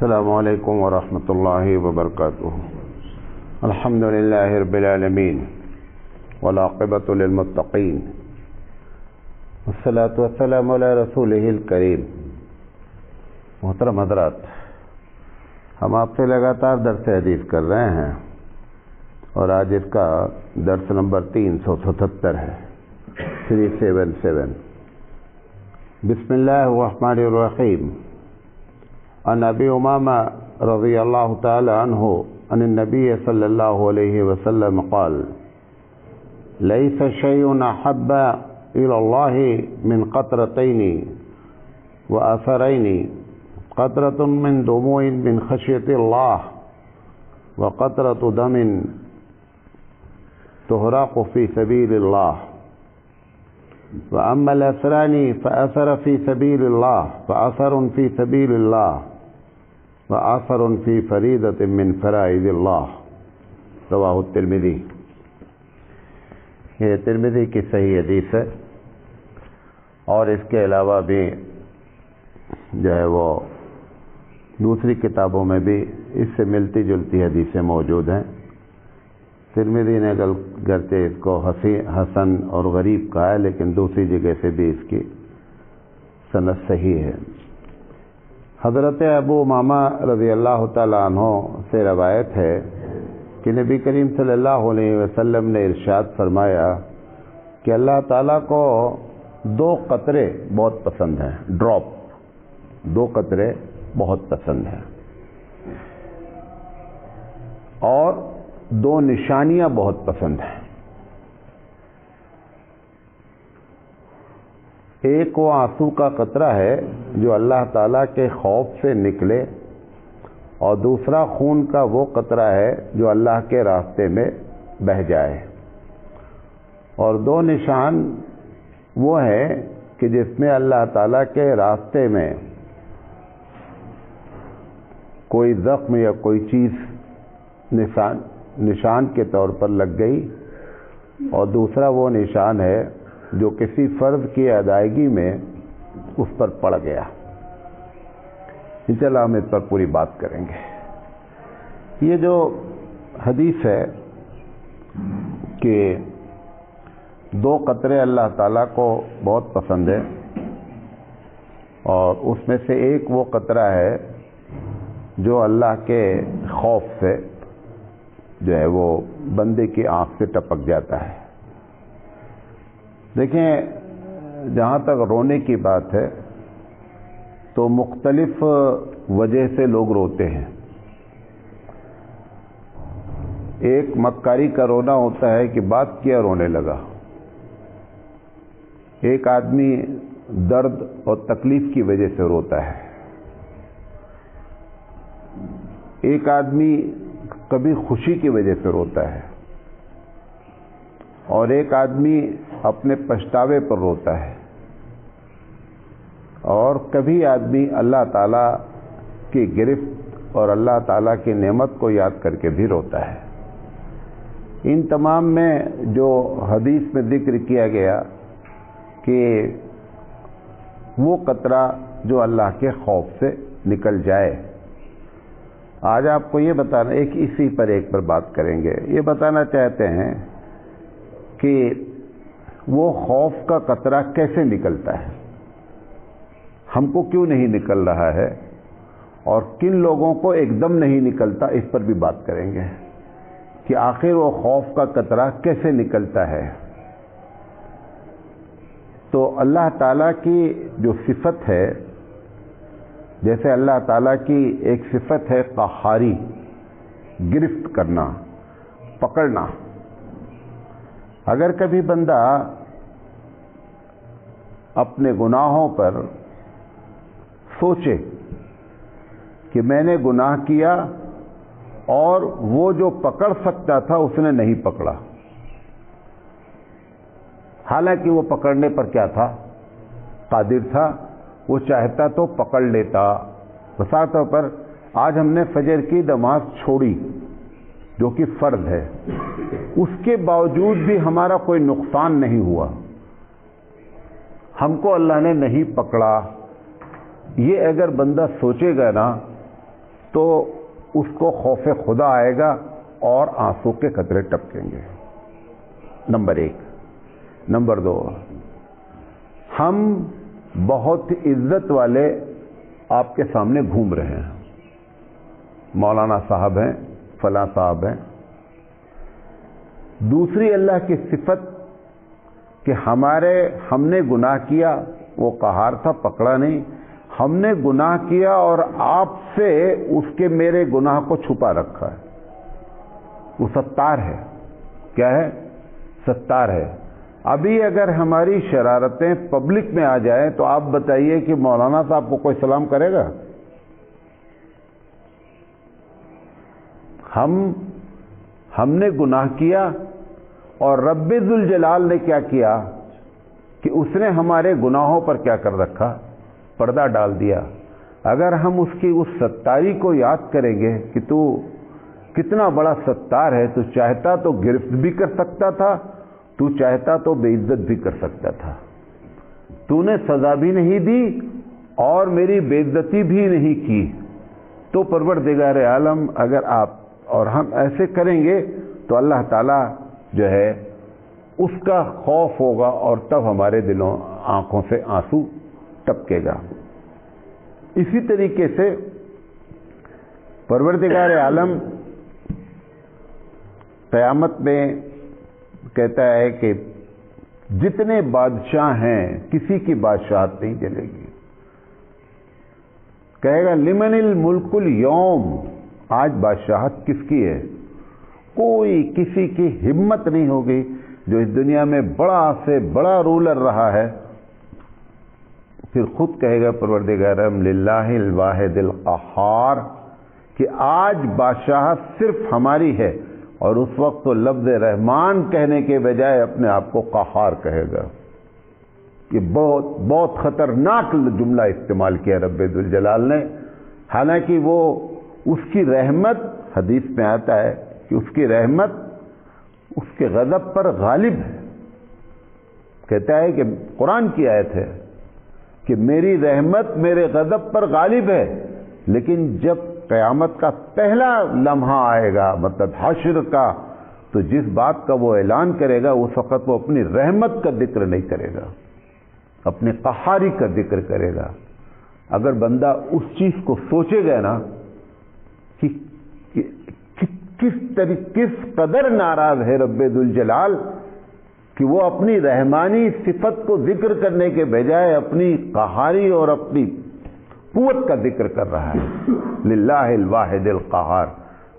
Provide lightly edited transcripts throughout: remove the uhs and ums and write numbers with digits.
السلام علیکم ورحمۃ اللہ وبرکاتہ۔ الحمد للہ رب العالمین والعاقبۃ للمتقین والصلاۃ والسلام علی رسولہ الکریم۔ محترم حضرات، ہم آپ سے لگاتار درس حدیث کر رہے ہیں اور آج اس کا درس نمبر 377 ہے، 377۔ بسم اللہ الرحمن الرحیم۔ عن ابی امامہ رضی اللہ تعالی عنہ عن النبی صلی اللہ علیہ وسلم قال: لیس شیء احب الی اللہ من قطرتین واثرین، قطرۃ من دموع من خشیۃ اللہ وقطرۃ دم تحرق فی سبیل اللہ، وأما الأثران فأثر في سبيل الله، فأثر في سبيل الله، وأثر في فريضة من فرائض الله۔ رواہ الترمذی۔ یہ ترمذی کی صحیح حدیث ہے، اور اس کے علاوہ بھی جو ہے وہ دوسری کتابوں میں بھی اس سے ملتی جلتی حدیثیں موجود ہیں۔ ترمذی نے گرچہ اس کو حسن اور غریب کہا ہے، لیکن دوسری جگہ سے بھی اس کی سند صحیح ہے۔ حضرت ابو امامہ رضی اللہ تعالیٰ عنہ سے روایت ہے کہ نبی کریم صلی اللہ علیہ وسلم نے ارشاد فرمایا کہ اللہ تعالیٰ کو 2 قطرے بہت پسند ہیں، ڈراپ، 2 قطرے بہت پسند ہیں، اور 2 نشانیاں بہت پسند ہیں۔ ایک وہ آنسو کا قطرہ ہے جو اللہ تعالیٰ کے خوف سے نکلے، اور دوسرا خون کا وہ قطرہ ہے جو اللہ کے راستے میں بہہ جائے۔ اور 2 نشان وہ ہے کہ جس میں اللہ تعالیٰ کے راستے میں کوئی زخم یا کوئی چیز نشان کے طور پر لگ گئی، اور دوسرا وہ نشان ہے جو کسی فرض کی ادائیگی میں اس پر پڑ گیا۔ انشاءاللہ ہم اس پر پوری بات کریں گے۔ یہ جو حدیث ہے کہ 2 قطرے اللہ تعالیٰ کو بہت پسند ہے، اور اس میں سے ایک وہ قطرہ ہے جو اللہ کے خوف سے جو ہے وہ بندے کی آنکھ سے ٹپک جاتا ہے۔ دیکھیں، جہاں تک رونے کی بات ہے تو مختلف وجہ سے لوگ روتے ہیں۔ ایک مکاری کا رونا ہوتا ہے کہ بات کیا رونے لگا۔ ایک آدمی درد اور تکلیف کی وجہ سے روتا ہے۔ ایک آدمی کبھی خوشی کی وجہ سے روتا ہے، اور ایک آدمی اپنے پچھتاوے پر روتا ہے، اور کبھی آدمی اللہ تعالیٰ کی گرفت اور اللہ تعالیٰ کی نعمت کو یاد کر کے بھی روتا ہے۔ ان تمام میں جو حدیث میں ذکر کیا گیا کہ وہ قطرہ جو اللہ کے خوف سے نکل جائے، آج آپ کو یہ بتانا، اسی پر ایک پر بات کریں گے، یہ بتانا چاہتے ہیں کہ وہ خوف کا قطرہ کیسے نکلتا ہے، ہم کو کیوں نہیں نکل رہا ہے، اور کن لوگوں کو ایک دم نہیں نکلتا، اس پر بھی بات کریں گے کہ آخر وہ خوف کا قطرہ کیسے نکلتا ہے۔ تو اللہ تعالیٰ کی جو صفت ہے، جیسے اللہ تعالیٰ کی ایک صفت ہے قہاری، گرفت کرنا، پکڑنا۔ اگر کبھی بندہ اپنے گناہوں پر سوچے کہ میں نے گناہ کیا اور وہ جو پکڑ سکتا تھا اس نے نہیں پکڑا، حالانکہ وہ پکڑنے پر کیا تھا، قادر تھا، وہ چاہتا تو پکڑ لیتا۔ مثال طور پر آج ہم نے فجر کی نماز چھوڑی جو کہ فرض ہے، اس کے باوجود بھی ہمارا کوئی نقصان نہیں ہوا، ہم کو اللہ نے نہیں پکڑا۔ یہ اگر بندہ سوچے گا نا تو اس کو خوف خدا آئے گا اور آنسو کے قطرے ٹپکیں گے. نمبر 1. نمبر 2، ہم بہت عزت والے آپ کے سامنے گھوم رہے ہیں، مولانا صاحب ہیں، فلاں صاحب ہیں. دوسری اللہ کی صفت کہ ہم نے گناہ کیا، وہ قہار تھا، پکڑا نہیں. ہم نے گناہ کیا اور آپ سے اس کے میرے گناہ کو چھپا رکھا ہے. وہ ستار ہے. کیا ہے؟ ستار ہے. ابھی اگر ہماری شرارتیں پبلک میں آ جائیں تو آپ بتائیے کہ مولانا صاحب کو کوئی سلام کرے گا؟ ہم نے گناہ کیا اور رب ذوالجلال نے کیا کیا کہ اس نے ہمارے گناہوں پر کیا کر رکھا؟ پردہ ڈال دیا. اگر ہم اس کی اس ستاری کو یاد کریں گے کہ تو کتنا بڑا ستار ہے، تو چاہتا تو گرفت بھی کر سکتا تھا، تو چاہتا تو بے عزت بھی کر سکتا تھا. تو نے سزا بھی نہیں دی اور میری بے عزتی بھی نہیں کی. تو پروردگار عالم اگر آپ اور ہم ایسے کریں گے تو اللہ تعالیٰ جو ہے اس کا خوف ہوگا اور تب ہمارے دلوں آنکھوں سے آنسو ٹپکے گا. اسی طریقے سے پروردگار عالم قیامت میں کہتا ہے کہ جتنے بادشاہ ہیں کسی کی بادشاہت نہیں چلے گی. کہے گا لمن الملک اليوم، آج بادشاہت کس کی ہے؟ کوئی کسی کی ہمت نہیں ہوگی جو اس دنیا میں بڑا سے بڑا رولر رہا ہے. پھر خود کہے گا پروردگار للہ الواحد القہار کہ آج بادشاہت صرف ہماری ہے. اور اس وقت تو لفظ رحمان کہنے کے بجائے اپنے آپ کو قہار کہے گا. یہ بہت خطرناک جملہ استعمال کیا رب ذوالجلال نے. حالانکہ وہ اس کی رحمت، حدیث میں آتا ہے کہ اس کی رحمت اس کے غضب پر غالب ہے. کہتا ہے کہ قرآن کی آیت ہے کہ میری رحمت میرے غضب پر غالب ہے. لیکن جب قیامت کا پہلا لمحہ آئے گا، مطلب حشر کا، تو جس بات کا وہ اعلان کرے گا اس وقت وہ اپنی رحمت کا ذکر نہیں کرے گا، اپنی قہاری کا ذکر کرے گا. اگر بندہ اس چیز کو سوچے گا نا کہ کس قدر ناراض ہے رب ذوالجلال کہ وہ اپنی رحمانی صفت کو ذکر کرنے کے بجائے اپنی قہاری اور اپنی قوت کا ذکر کر رہا ہے. للہ الواحد القہار.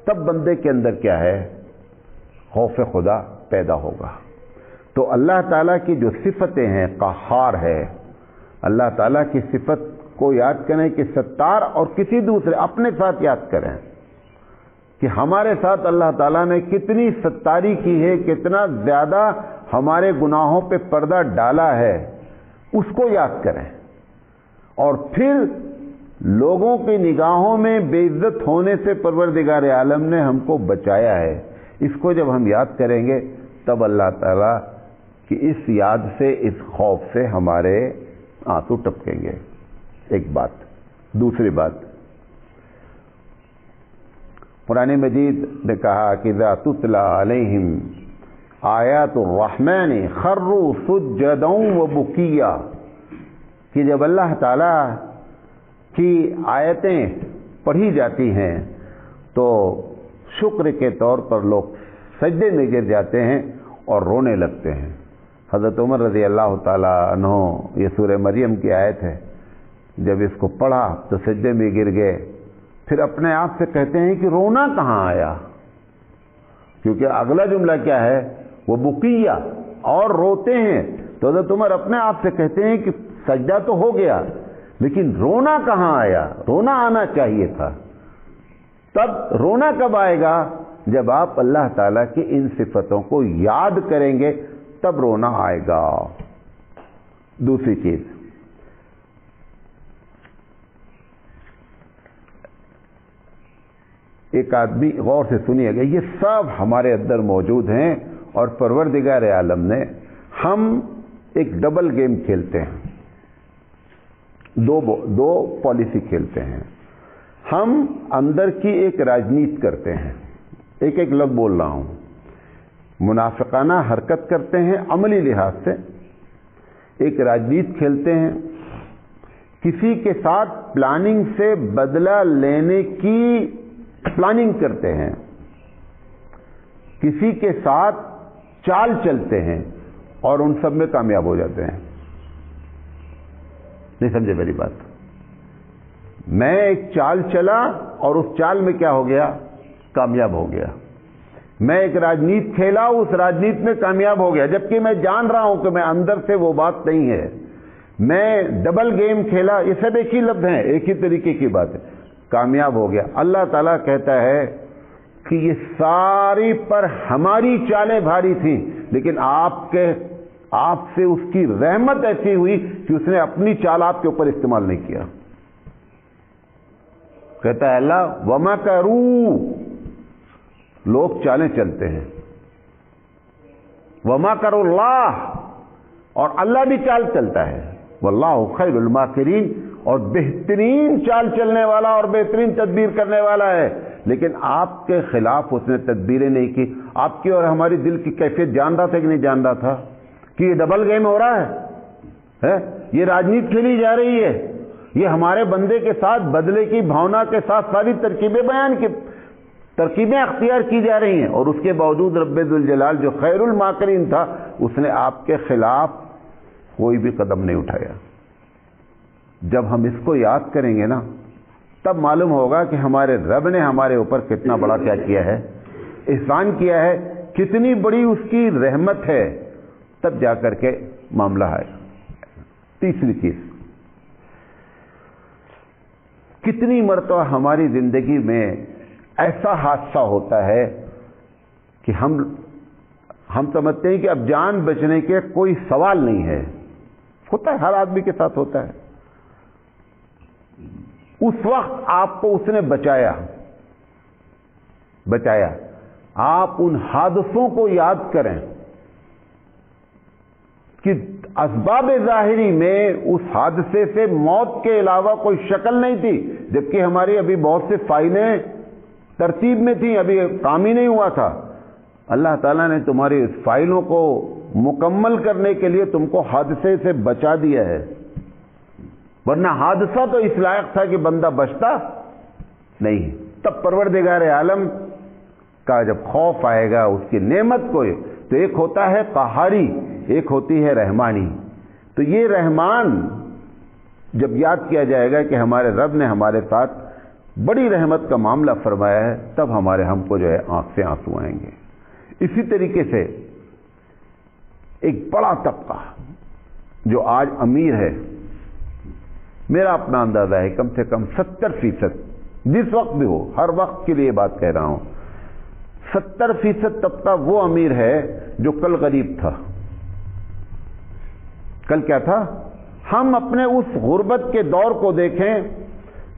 تب بندے کے اندر کیا ہے؟ خوف خدا پیدا ہوگا. تو اللہ تعالیٰ کی جو صفتیں ہیں، قہار ہے، اللہ تعالیٰ کی صفت کو یاد کریں کہ ستار، اور کسی دوسرے اپنے ساتھ یاد کریں کہ ہمارے ساتھ اللہ تعالیٰ نے کتنی ستاری کی ہے، کتنا زیادہ ہمارے گناہوں پہ پردہ ڈالا ہے، اس کو یاد کریں. اور پھر لوگوں کی نگاہوں میں بے عزت ہونے سے پروردگار عالم نے ہم کو بچایا ہے. اس کو جب ہم یاد کریں گے تب اللہ تعالیٰ کی اس یاد سے، اس خوف سے ہمارے آنسو ٹپکیں گے. ایک بات. دوسری بات، قرآن مجید نے کہا کہ اذا تتلی علیہم آیات الرحمن خروا سجدا وبکیا، کہ جب اللہ تعالیٰ کی آیتیں پڑھی جاتی ہیں تو شکر کے طور پر لوگ سجدے میں گر جاتے ہیں اور رونے لگتے ہیں. حضرت عمر رضی اللہ تعالیٰ عنہ، یہ سورہ مریم کی آیت ہے، جب اس کو پڑھا تو سجدے میں گر گئے. پھر اپنے آپ سے کہتے ہیں کہ رونا کہاں آیا، کیونکہ اگلا جملہ کیا ہے؟ وہ بکیا، اور روتے ہیں. تو حضرت عمر اپنے آپ سے کہتے ہیں کہ سجدہ تو ہو گیا لیکن رونا کہاں آیا؟ رونا آنا چاہیے تھا. تب رونا کب آئے گا؟ جب آپ اللہ تعالیٰ کی ان صفتوں کو یاد کریں گے تب رونا آئے گا. دوسری چیز، ایک آدمی غور سے سنیے گا، یہ سب ہمارے اندر موجود ہیں اور پروردگار عالم نے، ہم ایک ڈبل گیم کھیلتے ہیں، دو پالیسی کھیلتے ہیں. ہم اندر کی ایک راجنیت کرتے ہیں، ایک ایک لفظ بول رہا ہوں، منافقانہ حرکت کرتے ہیں عملی لحاظ سے، ایک راجنیت کھیلتے ہیں، کسی کے ساتھ پلاننگ سے بدلہ لینے کی پلاننگ کرتے ہیں، کسی کے ساتھ چال چلتے ہیں اور ان سب میں کامیاب ہو جاتے ہیں۔ نہیں سمجھے میری بات؟ میں ایک چال چلا اور اس چال میں کیا ہو گیا؟ کامیاب ہو گیا۔ میں ایک راجنیت کھیلا، اس راجنیت میں کامیاب ہو گیا، جبکہ میں جان رہا ہوں کہ میں اندر سے وہ بات نہیں ہے۔ میں ڈبل گیم کھیلا، یہ سب ایک ہی لفظ ہیں، ایک ہی طریقے کی بات ہے، کامیاب ہو گیا۔ اللہ تعالیٰ کہتا ہے کہ یہ ساری پر ہماری چالیں بھاری تھیں، لیکن آپ سے اس کی رحمت ایسی ہوئی کہ اس نے اپنی چال آپ کے اوپر استعمال نہیں کیا۔ کہتا ہے اللہ وَمَكَرُوا، لوگ چالیں چلتے ہیں، وَمَكَرُوا اللَّهُ، اور اللہ بھی چال چلتا ہے، وَاللَّهُ خَيْرُ الْمَاكِرِينَ، اور بہترین چال چلنے والا اور بہترین تدبیر کرنے والا ہے۔ لیکن آپ کے خلاف اس نے تدبیریں نہیں کی۔ آپ کی اور ہماری دل کی کیفیت جان رہا تھا کہ نہیں جان رہا تھا کہ یہ ڈبل گیم ہو رہا ہے، یہ راجنیت کھیلی جا رہی ہے، یہ ہمارے بندے کے ساتھ بدلے کی بھاونا کے ساتھ ساری ترکیبیں اختیار کی جا رہی ہیں، اور اس کے باوجود رب ذوالجلال جو خیر الماکرین تھا، اس نے آپ کے خلاف کوئی بھی قدم نہیں اٹھایا۔ جب ہم اس کو یاد کریں گے نا، تب معلوم ہوگا کہ ہمارے رب نے ہمارے اوپر کتنا بڑا کیا کیا ہے، احسان کیا ہے، کتنی بڑی اس کی رحمت ہے، تب جا کر کے معاملہ ہے۔ تیسری چیز، کتنی مرتبہ ہماری زندگی میں ایسا حادثہ ہوتا ہے کہ ہم سمجھتے ہیں کہ اب جان بچنے کے کوئی سوال نہیں ہے، ہوتا ہے، ہر آدمی کے ساتھ ہوتا ہے۔ اس وقت آپ کو اس نے بچایا۔ آپ ان حادثوں کو یاد کریں کہ اسباب ظاہری میں اس حادثے سے موت کے علاوہ کوئی شکل نہیں تھی، جبکہ ہماری ابھی بہت سے فائلیں ترتیب میں تھیں، ابھی کام ہی نہیں ہوا تھا۔ اللہ تعالیٰ نے تمہاری اس فائلوں کو مکمل کرنے کے لیے تم کو حادثے سے بچا دیا ہے، ورنہ حادثہ تو اس لائق تھا کہ بندہ بچتا نہیں۔ تب پروردگار عالم کا جب خوف آئے گا اس کی نعمت کو، تو ایک ہوتا ہے قہاری، ایک ہوتی ہے رحمانی۔ تو یہ رحمان جب یاد کیا جائے گا کہ ہمارے رب نے ہمارے ساتھ بڑی رحمت کا معاملہ فرمایا ہے، تب ہم کو جو ہے آنکھ سے آنسو آئیں گے۔ اسی طریقے سے ایک بڑا طبقہ جو آج امیر ہے، میرا اپنا اندازہ ہے کم سے کم 70%، جس وقت بھی ہو، ہر وقت کے لیے بات کہہ رہا ہوں، 70% طبقہ وہ امیر ہے جو کل غریب تھا۔ کل کیا تھا؟ ہم اپنے اس غربت کے دور کو دیکھیں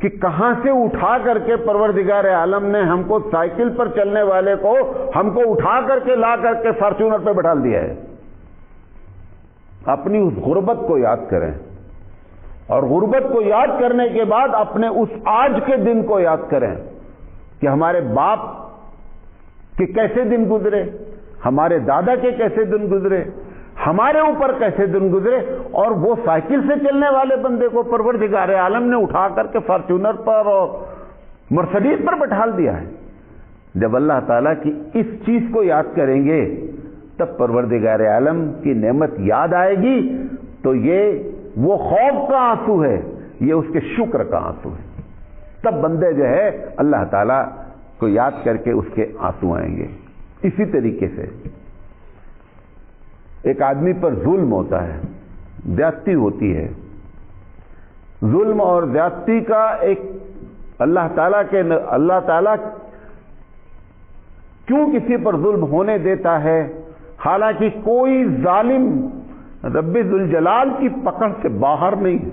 کہ کہاں سے اٹھا کر کے پروردگار عالم نے ہم کو سائیکل پر چلنے والے کو ہم کو اٹھا کر کے لا کر کے فارچونر پہ بٹھا دیا ہے۔ اپنی اس غربت کو یاد کریں، اور غربت کو یاد کرنے کے بعد اپنے اس آج کے دن کو یاد کریں کہ ہمارے باپ کے کیسے دن گزرے، ہمارے دادا کے کیسے دن گزرے، ہمارے اوپر کیسے دن گزرے، اور وہ سائیکل سے چلنے والے بندے کو پروردگار عالم نے اٹھا کر کے فارچونر پر اور مرسڈیز پر بٹھا دیا ہے۔ جب اللہ تعالیٰ کی اس چیز کو یاد کریں گے، تب پروردگار عالم کی نعمت یاد آئے گی، تو یہ وہ خوف کا آنسو ہے، یہ اس کے شکر کا آنسو ہے۔ تب بندے جو ہے اللہ تعالیٰ کو یاد کر کے اس کے آنسو آئیں گے۔ اسی طریقے سے ایک آدمی پر ظلم ہوتا ہے، زیادتی ہوتی ہے، ظلم اور زیادتی کا ایک اللہ تعالیٰ کیوں کسی پر ظلم ہونے دیتا ہے؟ حالانکہ کوئی ظالم رب ذوالجلال کی پکڑ سے باہر نہیں ہے۔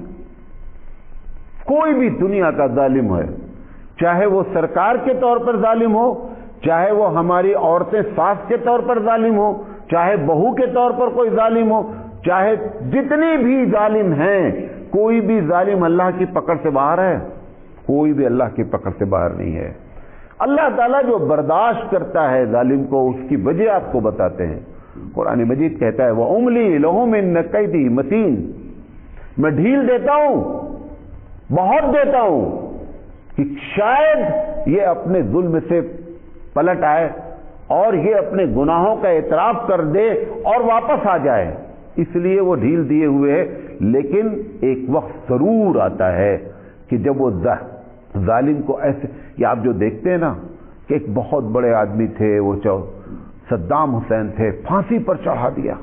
کوئی بھی دنیا کا ظالم ہے، چاہے وہ سرکار کے طور پر ظالم ہو، چاہے وہ ہماری عورتیں ساس کے طور پر ظالم ہو، چاہے بہو کے طور پر کوئی ظالم ہو، چاہے جتنی بھی ظالم ہیں، کوئی بھی ظالم اللہ کی پکڑ سے باہر ہے؟ کوئی بھی اللہ کی پکڑ سے باہر نہیں ہے۔ اللہ تعالیٰ جو برداشت کرتا ہے ظالم کو، اس کی وجہ آپ کو بتاتے ہیں۔ قرآن مجید کہتا ہے وَأُمْلِي لَهُمْ إِنَّ كَيْدِي مَتِينٌ، میں ڈھیل دیتا ہوں، بہت دیتا ہوں کہ شاید یہ اپنے ظلم سے پلٹ آئے اور یہ اپنے گناہوں کا اعتراف کر دے اور واپس آ جائے، اس لیے وہ ڈھیل دیے ہوئے ہے۔ لیکن ایک وقت ضرور آتا ہے کہ جب وہ ظالم کو ایسے، یہ آپ جو دیکھتے ہیں نا کہ ایک بہت بڑے آدمی تھے، وہ صدام حسین تھے، پھانسی پر چڑھا دیا۔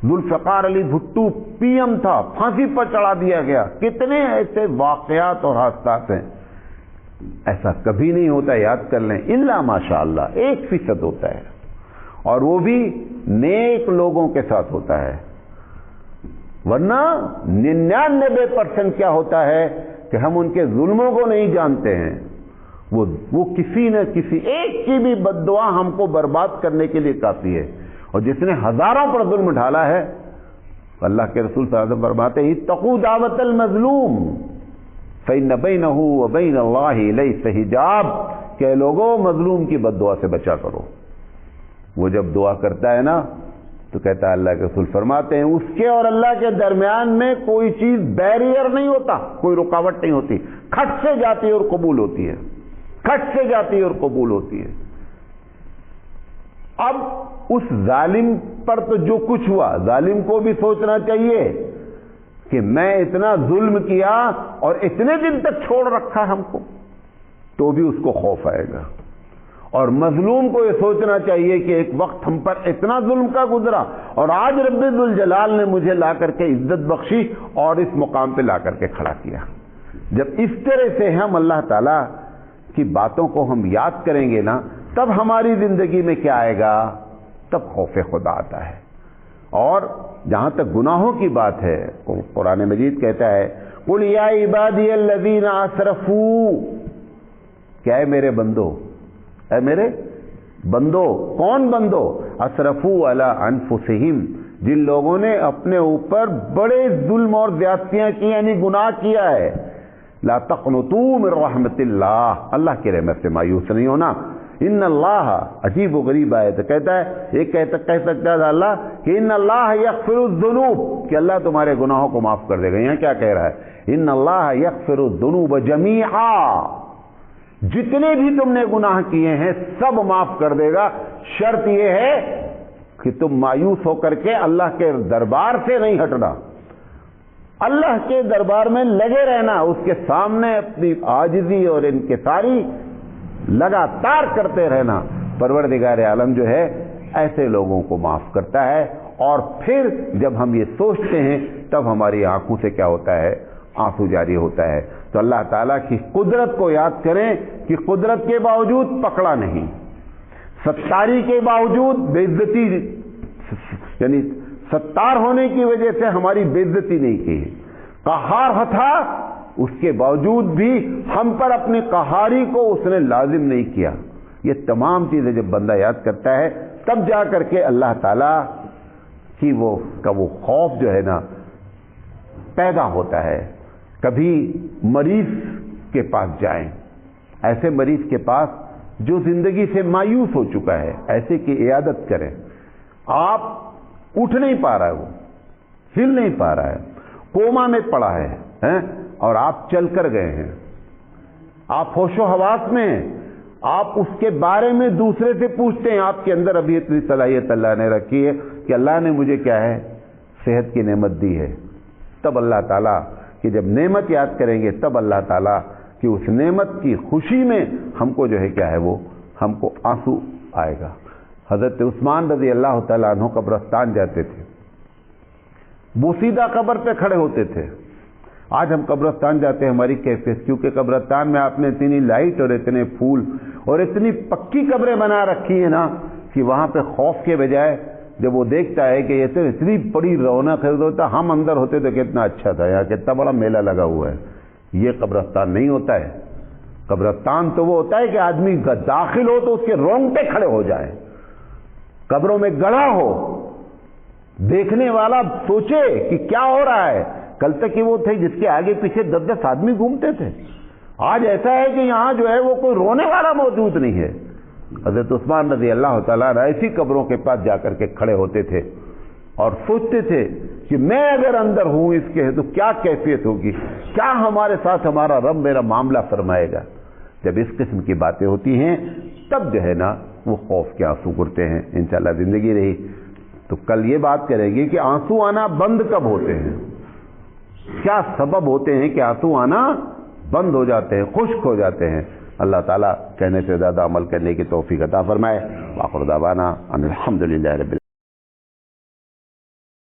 ذوالفقار علی بھٹو پی ایم تھا، پھانسی پر چڑھا دیا گیا۔ کتنے ایسے واقعات اور حادثات ہیں۔ ایسا کبھی نہیں ہوتا، یاد کر لیں، الا ماشاءاللہ 1% ہوتا ہے، اور وہ بھی نیک لوگوں کے ساتھ ہوتا ہے، ورنہ 99% کیا ہوتا ہے کہ ہم ان کے ظلموں کو نہیں جانتے ہیں۔ وہ کسی نہ کسی ایک کی بھی بد دعا ہم کو برباد کرنے کے لیے کافی ہے، اور جس نے ہزاروں پر ظلم ڈھالا ہے، اللہ کے رسول صلی اللہ علیہ وسلم فرماتے ہیں اتقوا دعوت المظلوم فإن بينه وبين الله ليس حجاب، کہ لوگوں مظلوم کی بد دعا سے بچا کرو۔ وہ جب دعا کرتا ہے نا تو کہتا ہے، اللہ کے رسول فرماتے ہیں اس کے اور اللہ کے درمیان میں کوئی چیز بیریئر نہیں ہوتا، کوئی رکاوٹ نہیں ہوتی، کھٹ سے جاتی ہے اور قبول ہوتی ہے، کھٹ سے جاتی ہے اور قبول ہوتی ہے۔ اب اس ظالم پر تو جو کچھ ہوا، ظالم کو بھی سوچنا چاہیے کہ میں اتنا ظلم کیا اور اتنے دن تک چھوڑ رکھا ہم کو، تو بھی اس کو خوف آئے گا۔ اور مظلوم کو یہ سوچنا چاہیے کہ ایک وقت ہم پر اتنا ظلم کا گزرا اور آج رب ذوالجلال نے مجھے لا کر کے عزت بخشی اور اس مقام پہ لا کر کے کھڑا کیا۔ جب اس طرح سے ہم اللہ تعالی کی باتوں کو ہم یاد کریں گے نا، تب ہماری زندگی میں کیا آئے گا؟ تب خوف خدا آتا ہے۔ اور جہاں تک گناہوں کی بات ہے، قرآن مجید کہتا ہے قُلْ يَا عِبَادِيَ الَّذِينَ أَسْرَفُوا، کیا ہے میرے بندو، اے میرے بندو، کون بندو؟ اسرفوا علی انفسہم، جن لوگوں نے اپنے اوپر بڑے ظلم اور زیادتیاں کی، یعنی گناہ کیا ہے۔ لا تقنطوا من رحمت اللہ، اللہ کی رحمت سے مایوس نہیں ہونا۔ ان اللہ، عجیب و غریب آیت کہتا ہے، ایک کہہ سکتا ہے اللہ کہ ان اللہ یغفر الذنوب، کہ اللہ تمہارے گناہوں کو معاف کر دے گا۔ یہاں کیا کہہ رہا ہے؟ ان اللہ یغفر الذنوب جمیعا، جتنے بھی تم نے گناہ کیے ہیں سب معاف کر دے گا، شرط یہ ہے کہ تم مایوس ہو کر کے اللہ کے دربار سے نہیں ہٹنا، اللہ کے دربار میں لگے رہنا، اس کے سامنے اپنی عاجزی اور انکساری لگاتار کرتے رہنا۔ پروردگار عالم جو ہے ایسے لوگوں کو معاف کرتا ہے، اور پھر جب ہم یہ سوچتے ہیں تب ہماری آنکھوں سے کیا ہوتا ہے؟ آنسو جاری ہوتا ہے۔ تو اللہ تعالیٰ کی قدرت کو یاد کریں کہ قدرت کے باوجود پکڑا نہیں، ستاری کے باوجود بے عزتی، یعنی ستار ہونے کی وجہ سے ہماری بے عزتی نہیں کی، قہار تھا، اس کے باوجود بھی ہم پر اپنی قہاری کو اس نے لازم نہیں کیا۔ یہ تمام چیزیں جب بندہ یاد کرتا ہے تب جا کر کے اللہ تعالیٰ کی وہ خوف جو ہے نا پیدا ہوتا ہے۔ کبھی مریض کے پاس جائیں، ایسے مریض کے پاس جو زندگی سے مایوس ہو چکا ہے، ایسے کی عیادت کریں۔ آپ اٹھ نہیں پا رہا ہے، وہ ہل نہیں پا رہا ہے، کوما میں پڑا ہے، اور آپ چل کر گئے ہیں، آپ ہوش و حواس میں ہیں، آپ اس کے بارے میں دوسرے سے پوچھتے ہیں۔ آپ کے اندر ابھی اتنی صلاحیت اللہ نے رکھی ہے کہ اللہ نے مجھے کیا ہے؟ صحت کی نعمت دی ہے۔ تب اللہ تعالیٰ کہ جب نعمت یاد کریں گے تب اللہ تعالیٰ کہ اس نعمت کی خوشی میں ہم کو جو ہے کیا ہے، وہ ہم کو آنسو آئے گا۔ حضرت عثمان رضی اللہ تعالیٰ عنہ قبرستان جاتے تھے، وہ سیدھا قبر پہ کھڑے ہوتے تھے۔ آج ہم قبرستان جاتے ہیں، ہماری کیفیت، کیونکہ قبرستان میں آپ نے اتنی لائٹ اور اتنے پھول اور اتنی پکی قبریں بنا رکھی ہیں نا کہ وہاں پہ خوف کے بجائے جب وہ دیکھتا ہے کہ یہ تو اتنی بڑی رونق ہے، ہوتا ہم اندر ہوتے تو کتنا اچھا تھا، یہاں کتنا بڑا میلہ لگا ہوا ہے۔ یہ قبرستان نہیں ہوتا ہے۔ قبرستان تو وہ ہوتا ہے کہ آدمی داخل ہو تو اس کے رونگٹے کھڑے ہو جائیں، قبروں میں گڑھا ہو، دیکھنے والا سوچے کہ کیا ہو رہا ہے۔ کل تک کہ وہ تھے جس کے آگے پیچھے 10-10 آدمی گھومتے تھے، آج ایسا ہے کہ یہاں جو ہے وہ کوئی رونے والا موجود نہیں ہے. حضرت عثمان رضی اللہ تعالیٰ عنہ ایسی قبروں کے پاس جا کر کے کھڑے ہوتے تھے اور سوچتے تھے کہ میں اگر اندر ہوں اس کے تو کیا کیفیت ہوگی, کیا ہمارے ساتھ ہمارا رب میرا معاملہ فرمائے گا. جب اس قسم کی باتیں ہوتی ہیں تب جو ہے نا وہ خوف کے آنسو گرتے ہیں. انشاءاللہ زندگی رہی تو کل یہ بات کرے گی کہ آنسو آنا بند کب ہوتے ہیں, کیا سبب ہوتے ہیں کہ آنسو آنا بند ہو جاتے ہیں, خشک ہو جاتے ہیں. اللہ تعالیٰ کہنے سے زیادہ عمل کرنے کی توفیق عطا فرمائے. وآخر دعوانا ان الحمدللہ رب العالمین.